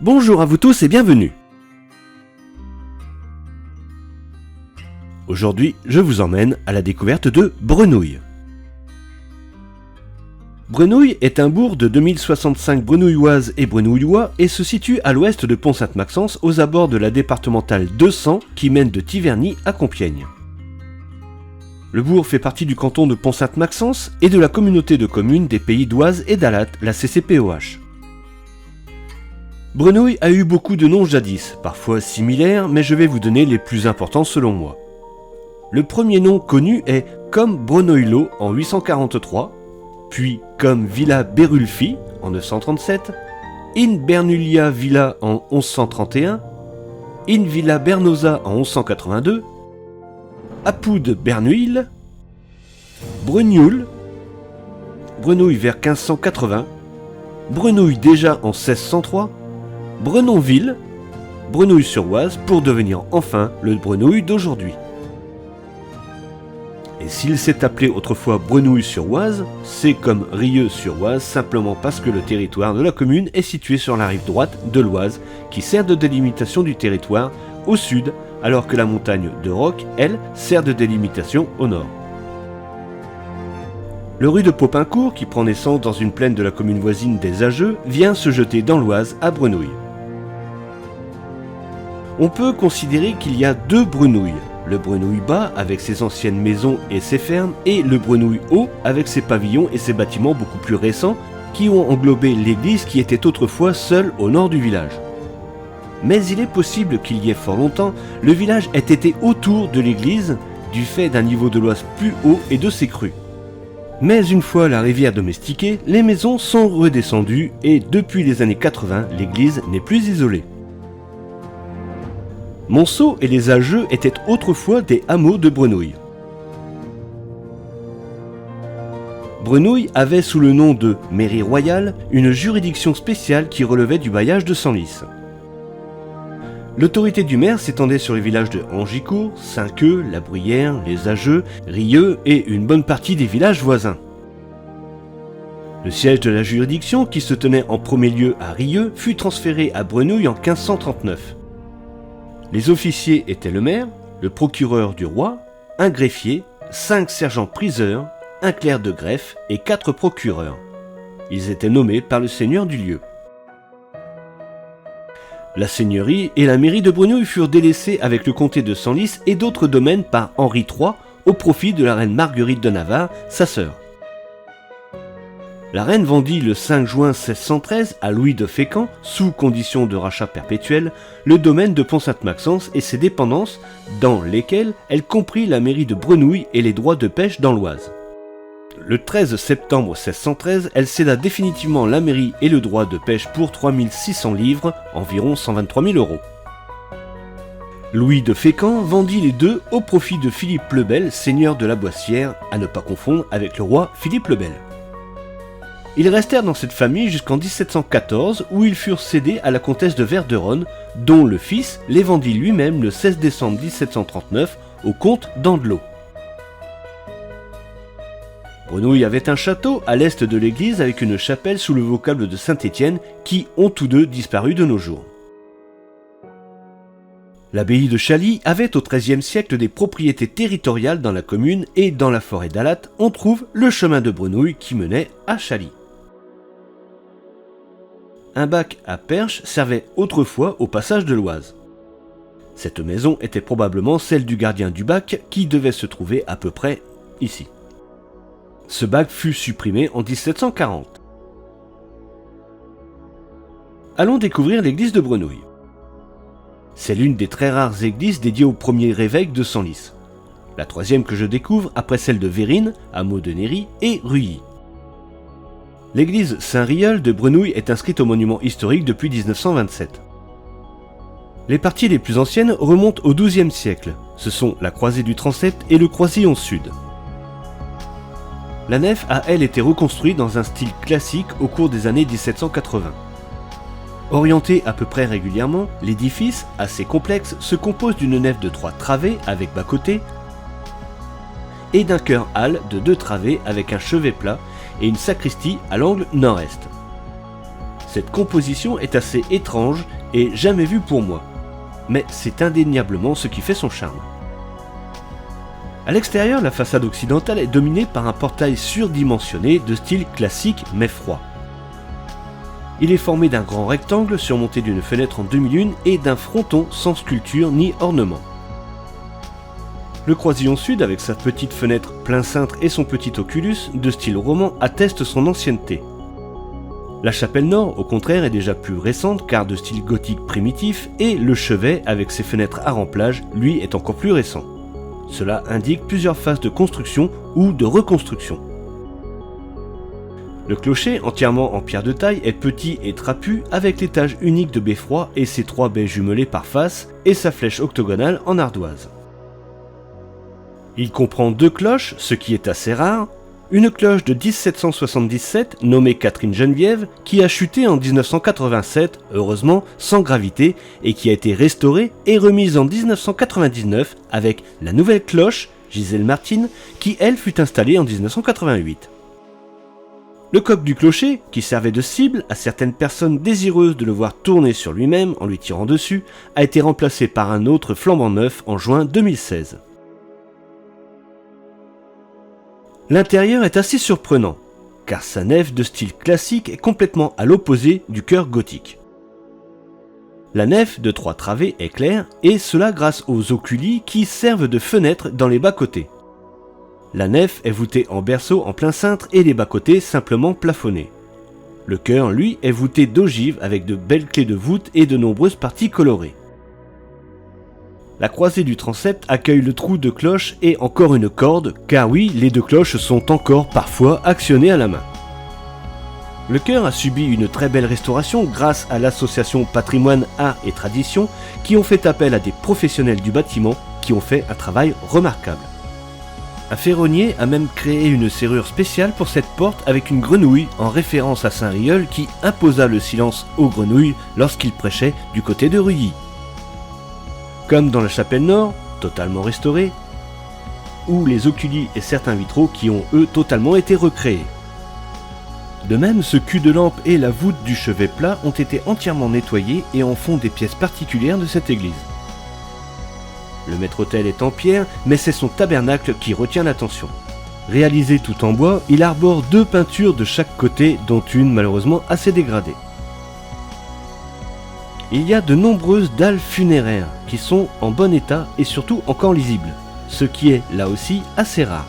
Bonjour à vous tous et bienvenue. Aujourd'hui, je vous emmène à la découverte de Brenouille. Brenouille est un bourg de 2065 Brenouilloises et Brenouillois et se situe à l'ouest de Pont-Sainte-Maxence aux abords de la départementale 200 qui mène de Tiverny à Compiègne. Le bourg fait partie du canton de Pont-Sainte-Maxence et de la communauté de communes des Pays d'Oise et d'Alatte, la CCPOH. Brenouille a eu beaucoup de noms jadis, parfois similaires, mais je vais vous donner les plus importants selon moi. Le premier nom connu est comme Brenoillo en 843, puis comme Villa Berulfi en 937, In Bernulia Villa en 1131, In Villa Bernosa en 1182, Apud Bernuil, Brugnoul, Brenouille vers 1580, Brenouille déjà en 1603, Brenonville, Brenouille-sur-Oise pour devenir enfin le Brenouille d'aujourd'hui. Et s'il s'est appelé autrefois Brenouille-sur-Oise, c'est comme Rieux-sur-Oise simplement parce que le territoire de la commune est situé sur la rive droite de l'Oise qui sert de délimitation du territoire au sud alors que la montagne de Roc, elle, sert de délimitation au nord. Le rue de Popincourt, qui prend naissance dans une plaine de la commune voisine des Ageux, vient se jeter dans l'Oise à Brenouille. On peut considérer qu'il y a deux Brenouilles, le Brenouille bas avec ses anciennes maisons et ses fermes et le Brenouille haut avec ses pavillons et ses bâtiments beaucoup plus récents qui ont englobé l'église qui était autrefois seule au nord du village. Mais il est possible qu'il y ait fort longtemps, le village ait été autour de l'église du fait d'un niveau de l'Oise plus haut et de ses crues. Mais une fois la rivière domestiquée, les maisons sont redescendues et depuis les années 80, l'église n'est plus isolée. Monceau et les Ageux étaient autrefois des hameaux de Brenouille. Brenouille avait sous le nom de mairie royale une juridiction spéciale qui relevait du bailliage de Senlis. L'autorité du maire s'étendait sur les villages de Angicourt, Saint-Queux, La Bruyère, les Ageux, Rieux et une bonne partie des villages voisins. Le siège de la juridiction, qui se tenait en premier lieu à Rieux, fut transféré à Brenouille en 1539. Les officiers étaient le maire, le procureur du roi, un greffier, 5 sergents-priseurs, un clerc de greffe et 4 procureurs. Ils étaient nommés par le seigneur du lieu. La seigneurie et la mairie de Brenouille furent délaissées avec le comté de Senlis et d'autres domaines par Henri III au profit de la reine Marguerite de Navarre, sa sœur. La reine vendit le 5 juin 1613 à Louis de Fécamp, sous condition de rachat perpétuel, le domaine de Pont-Sainte-Maxence et ses dépendances, dans lesquelles elle comprit la mairie de Brenouille et les droits de pêche dans l'Oise. Le 13 septembre 1613, elle céda définitivement la mairie et le droit de pêche pour 3600 livres, environ 123 000 €. Louis de Fécamp vendit les deux au profit de Philippe le Bel, seigneur de la Boissière, à ne pas confondre avec le roi Philippe le Bel. Ils restèrent dans cette famille jusqu'en 1714 où ils furent cédés à la comtesse de Verderonne, dont le fils les vendit lui-même le 16 décembre 1739 au comte d'Andelot. Brenouille avait un château à l'est de l'église avec une chapelle sous le vocable de Saint-Étienne qui ont tous deux disparu de nos jours. L'abbaye de Chaly avait au XIIIe siècle des propriétés territoriales dans la commune et dans la forêt d'Alatte, on trouve le chemin de Brenouille qui menait à Chaly. Un bac à perche servait autrefois au passage de l'Oise. Cette maison était probablement celle du gardien du bac qui devait se trouver à peu près ici. Ce bac fut supprimé en 1740. Allons découvrir l'église de Brenouille. C'est l'une des très rares églises dédiées au premier évêque de Senlis. La troisième que je découvre après celle de Vérines, hameau de Néry et Ruilly. L'église Saint-Riol de Brenouille est inscrite au monument historique depuis 1927. Les parties les plus anciennes remontent au XIIe siècle. Ce sont la croisée du transept et le croisillon sud. La nef a elle été reconstruite dans un style classique au cours des années 1780. Orienté à peu près régulièrement, l'édifice, assez complexe, se compose d'une nef de 3 travées avec bas-côtés et d'un chœur-halle de 2 travées avec un chevet plat et une sacristie à l'angle nord-est. Cette composition est assez étrange et jamais vue pour moi. Mais c'est indéniablement ce qui fait son charme. À l'extérieur, la façade occidentale est dominée par un portail surdimensionné de style classique mais froid. Il est formé d'un grand rectangle surmonté d'une fenêtre en demi-lune et d'un fronton sans sculpture ni ornement. Le croisillon sud, avec sa petite fenêtre plein cintre et son petit oculus de style roman, atteste son ancienneté. La chapelle nord, au contraire, est déjà plus récente car de style gothique primitif, et le chevet, avec ses fenêtres à remplage, lui est encore plus récent. Cela indique plusieurs phases de construction ou de reconstruction. Le clocher, entièrement en pierre de taille, est petit et trapu avec l'étage unique de beffroi et ses 3 baies jumelées par face et sa flèche octogonale en ardoise. Il comprend 2 cloches, ce qui est assez rare, une cloche de 1777 nommée Catherine Geneviève qui a chuté en 1987, heureusement sans gravité, et qui a été restaurée et remise en 1999 avec la nouvelle cloche, Gisèle Martine, qui elle fut installée en 1988. Le coq du clocher, qui servait de cible à certaines personnes désireuses de le voir tourner sur lui-même en lui tirant dessus, a été remplacé par un autre flambant neuf en juin 2016. L'intérieur est assez surprenant, car sa nef de style classique est complètement à l'opposé du chœur gothique. La nef de 3 travées est claire, et cela grâce aux oculi qui servent de fenêtres dans les bas-côtés. La nef est voûtée en berceau en plein cintre et les bas-côtés simplement plafonnés. Le chœur, lui, est voûté d'ogives avec de belles clés de voûte et de nombreuses parties colorées. La croisée du transept accueille le trou de cloche et encore une corde, car oui, les 2 cloches sont encore parfois actionnées à la main. Le chœur a subi une très belle restauration grâce à l'association Patrimoine, Art et Tradition qui ont fait appel à des professionnels du bâtiment qui ont fait un travail remarquable. Un ferronnier a même créé une serrure spéciale pour cette porte avec une grenouille en référence à Saint Riol qui imposa le silence aux grenouilles lorsqu'il prêchait du côté de Reuilly. Comme dans la chapelle nord, totalement restaurée, ou les oculi et certains vitraux qui ont eux totalement été recréés. De même, ce cul de lampe et la voûte du chevet plat ont été entièrement nettoyés et en font des pièces particulières de cette église. Le maître-autel est en pierre, mais c'est son tabernacle qui retient l'attention. Réalisé tout en bois, il arbore 2 peintures de chaque côté, dont une malheureusement assez dégradée. Il y a de nombreuses dalles funéraires qui sont en bon état et surtout encore lisibles, ce qui est là aussi assez rare.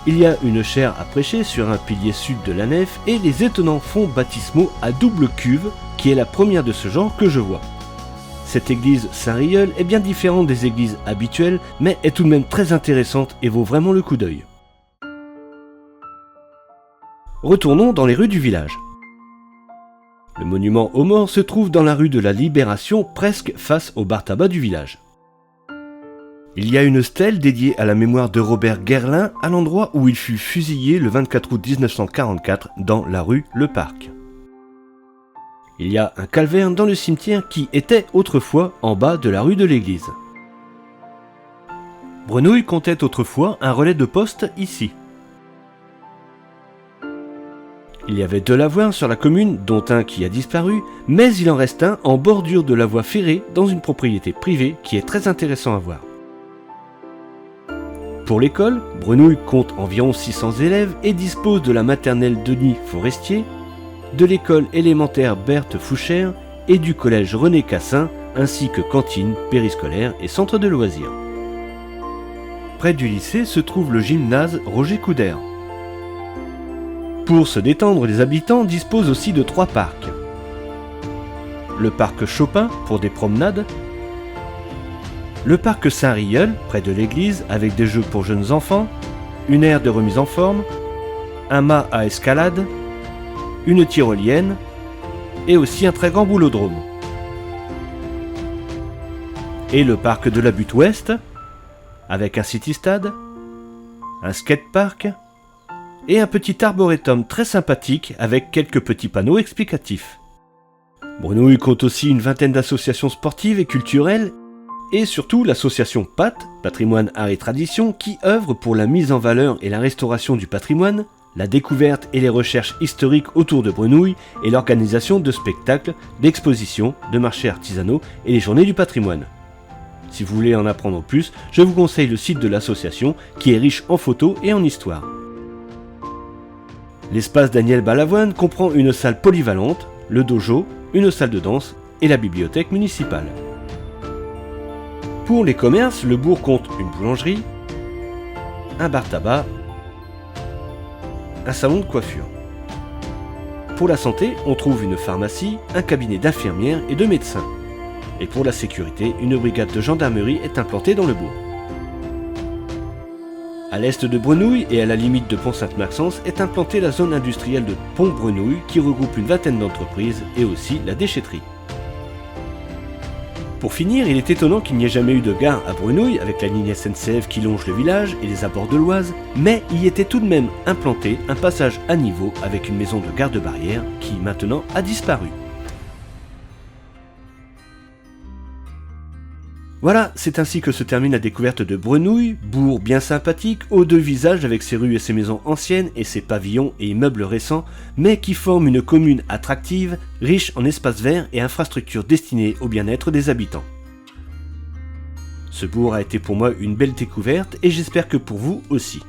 Il y a une chaire à prêcher sur un pilier sud de la nef et les étonnants fonds baptismaux à double cuve qui est la première de ce genre que je vois. Cette église Saint-Riol est bien différente des églises habituelles, mais est tout de même très intéressante et vaut vraiment le coup d'œil. Retournons dans les rues du village. Le monument aux morts se trouve dans la rue de la Libération, presque face au bar tabac du village. Il y a une stèle dédiée à la mémoire de Robert Guerlain à l'endroit où il fut fusillé le 24 août 1944 dans la rue Le Parc. Il y a un calvaire dans le cimetière qui était autrefois en bas de la rue de l'église. Brenouille comptait autrefois un relais de poste ici. Il y avait 2 lavoirs sur la commune, dont un qui a disparu, mais il en reste un en bordure de la voie ferrée dans une propriété privée qui est très intéressant à voir. Pour l'école, Brenouille compte environ 600 élèves et dispose de la maternelle Denis Forestier, de l'école élémentaire Berthe Fouchère et du collège René Cassin, ainsi que cantine, périscolaire et centre de loisirs. Près du lycée se trouve le gymnase Roger Coudert. Pour se détendre, les habitants disposent aussi de 3 parcs. Le parc Chopin pour des promenades, le parc Saint-Riol près de l'église avec des jeux pour jeunes enfants, une aire de remise en forme, un mât à escalade, une tyrolienne et aussi un très grand boulodrome. Et le parc de la Butte Ouest avec un city-stade, un skatepark et un petit arboretum très sympathique avec quelques petits panneaux explicatifs. Brenouille compte aussi une vingtaine d'associations sportives et culturelles et surtout l'association PAT, Patrimoine, Art et Tradition, qui œuvre pour la mise en valeur et la restauration du patrimoine, la découverte et les recherches historiques autour de Brenouille et l'organisation de spectacles, d'expositions, de marchés artisanaux et les journées du patrimoine. Si vous voulez en apprendre plus, je vous conseille le site de l'association qui est riche en photos et en histoire. L'espace Daniel Balavoine comprend une salle polyvalente, le dojo, une salle de danse et la bibliothèque municipale. Pour les commerces, le bourg compte une boulangerie, un bar-tabac, un salon de coiffure. Pour la santé, on trouve une pharmacie, un cabinet d'infirmières et de médecins. Et pour la sécurité, une brigade de gendarmerie est implantée dans le bourg. À l'est de Brenouille et à la limite de Pont-Sainte-Maxence est implantée la zone industrielle de Pont-Brenouille qui regroupe une vingtaine d'entreprises et aussi la déchetterie. Pour finir, il est étonnant qu'il n'y ait jamais eu de gare à Brenouille avec la ligne SNCF qui longe le village et les abords de l'Oise, mais y était tout de même implanté un passage à niveau avec une maison de garde-barrière qui maintenant a disparu. Voilà, c'est ainsi que se termine la découverte de Brenouille, bourg bien sympathique, aux deux visages avec ses rues et ses maisons anciennes et ses pavillons et immeubles récents, mais qui forment une commune attractive, riche en espaces verts et infrastructures destinées au bien-être des habitants. Ce bourg a été pour moi une belle découverte et j'espère que pour vous aussi.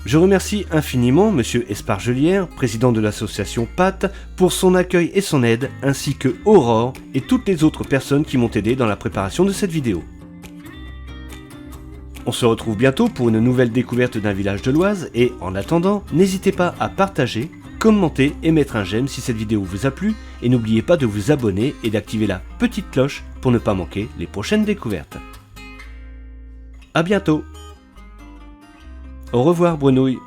Je remercie infiniment Monsieur Espargelière, président de l'association PAT, pour son accueil et son aide, ainsi que Aurore et toutes les autres personnes qui m'ont aidé dans la préparation de cette vidéo. On se retrouve bientôt pour une nouvelle découverte d'un village de l'Oise et en attendant, n'hésitez pas à partager, commenter et mettre un j'aime si cette vidéo vous a plu et n'oubliez pas de vous abonner et d'activer la petite cloche pour ne pas manquer les prochaines découvertes. A bientôt! Au revoir Brenouille.